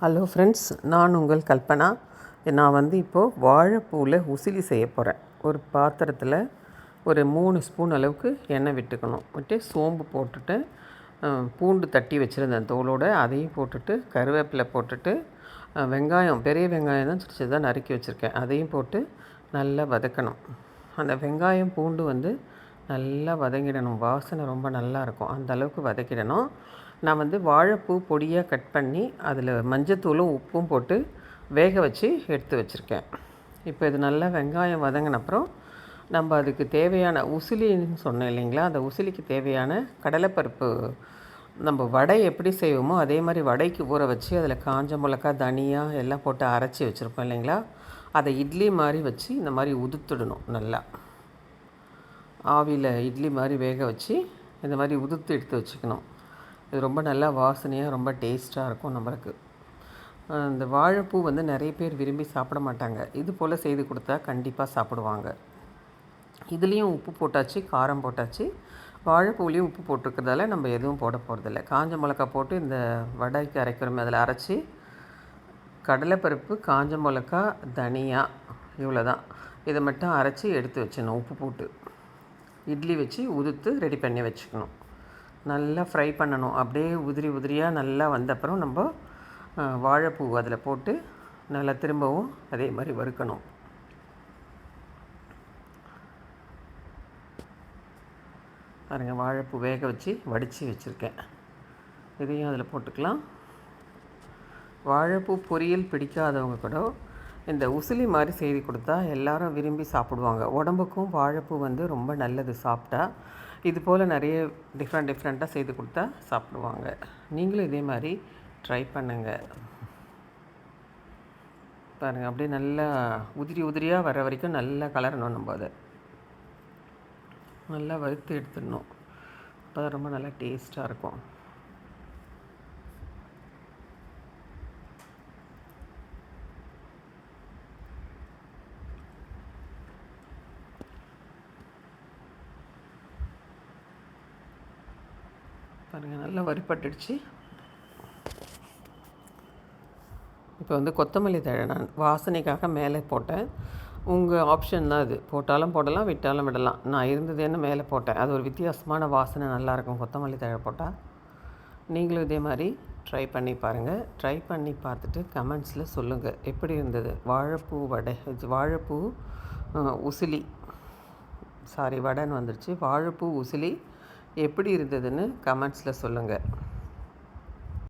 Hello friends, நான் உங்கள் கல்பனா. நான் இப்போது வாழைப்பூவில் உசிலி செய்ய போகிறேன். ஒரு பாத்திரத்தில் ஒரு 3 ஸ்பூன் அளவுக்கு எண்ணெய் விட்டு சோம்பு போட்டுட்டு, பூண்டு தட்டி வச்சுருந்தேன் தோலோடு, அதையும் போட்டுட்டு, கருவேப்பிலை போட்டுட்டு, வெங்காயம், பெரிய வெங்காயம் தான் சின்னதாக நறுக்கி வச்சுருக்கேன், அதையும் போட்டு நல்லா வதக்கணும். அந்த வெங்காயம் பூண்டு நல்லா வதங்கிடணும். வாசனை ரொம்ப நல்லாயிருக்கும். அந்த அளவுக்கு வதக்கிடணும். நான் வாழைப்பூ பொடியாக கட் பண்ணி அதில் மஞ்சத்தூளும் உப்பும் போட்டு வேக வச்சு எடுத்து வச்சுருக்கேன். இப்போ இது நல்லா வெங்காயம் வதங்கின அப்புறம் நம்ம அதுக்கு தேவையான உசிலின்னு சொன்னேன் இல்லைங்களா, அந்த உசிலிக்கு தேவையான கடலைப்பருப்பு, நம்ம வடை எப்படி செய்வோமோ அதே மாதிரி வடைக்கு ஊற வச்சு அதில் காஞ்ச மிளகா, தனியா எல்லாம் போட்டு அரைச்சி வச்சுருப்போம் இல்லைங்களா, அதை இட்லி மாதிரி வச்சு இந்த மாதிரி உதுத்துடணும். நல்லா ஆவியில் இட்லி மாதிரி வேக வச்சு இந்த மாதிரி உதுத்து எடுத்து வச்சுக்கணும். இது ரொம்ப நல்லா வாசனையாக ரொம்ப டேஸ்ட்டாக இருக்கும். நம்மளுக்கு இந்த வாழைப்பூ நிறைய பேர் விரும்பி சாப்பிட மாட்டாங்க. இது போல் செய்து கொடுத்தா கண்டிப்பாக சாப்பிடுவாங்க. இதுலேயும் உப்பு போட்டாச்சு, காரம் போட்டாச்சு, வாழைப்பூலேயும் உப்பு போட்டிருக்கிறதால நம்ம எதுவும் போட போகிறதில்ல. காஞ்ச மிளகா போட்டு இந்த வடைக்கு அரைக்கிறோமே அதில் அரைச்சி கடலைப்பருப்பு, காஞ்ச மிளகா, தனியா, இவ்வளோ தான். இதை மட்டும் அரைச்சி எடுத்து வச்சிடணும். உப்பு போட்டு இட்லி வச்சு உதுத்து ரெடி பண்ணி வச்சுக்கணும். நல்லா ஃப்ரை பண்ணணும். அப்படியே உதிரி உதிரியாக நல்லா வந்த அப்புறம் நம்ம வாழைப்பூ அதில் போட்டு நல்லா திரும்பவும் அதே மாதிரி வறுக்கணும். பாருங்கள், வாழைப்பூ வேக வச்சு வடித்து வச்சுருக்கேன். இதையும் அதில் போட்டுக்கலாம். வாழைப்பூ பொரியல் பிடிக்காதவங்க கூட இந்த உசிலி மாதிரி செய்து கொடுத்தா எல்லோரும் விரும்பி சாப்பிடுவாங்க. உடம்புக்கும் வாழைப்பூ ரொம்ப நல்லது சாப்பிட்டா. இது போல் நிறைய டிஃப்ரெண்ட்டாக செய்து கொடுத்தா சாப்பிடுவாங்க. நீங்களும் இதே மாதிரி ட்ரை பண்ணுங்கள். பாருங்கள், அப்படியே நல்லா உதிரியாக வர வரைக்கும் நல்லா கலரணும். நம்ம அதை நல்லா வறுத்து எடுத்துடணும். அப்போ தான் ரொம்ப நல்லா டேஸ்ட்டாக இருக்கும். பாருங்கள், நல்லா வறுபட்டுடுச்சு. இப்போ கொத்தமல்லி தழை நான் வாசனைக்காக மேலே போட்டேன். உங்கள் ஆப்ஷன் தான், இது போட்டாலும் போடலாம், விட்டாலும் விடலாம். நான் இருந்ததுன்னு மேலே போட்டேன். அது ஒரு வித்தியாசமான வாசனை, நல்லாயிருக்கும் கொத்தமல்லி தழை போட்டால். நீங்களும் இதே மாதிரி ட்ரை பண்ணி பாருங்கள். ட்ரை பண்ணி பார்த்துட்டு கமெண்ட்ஸில் சொல்லுங்கள் எப்படி இருந்தது. வாழைப்பூ வடை, வாழைப்பூ உசிலி, வடைன்னு வந்துடுச்சு. வாழைப்பூ உசிலி எப்படி இருந்ததுன்னு கமெண்ட்ஸில் சொல்லுங்கள்.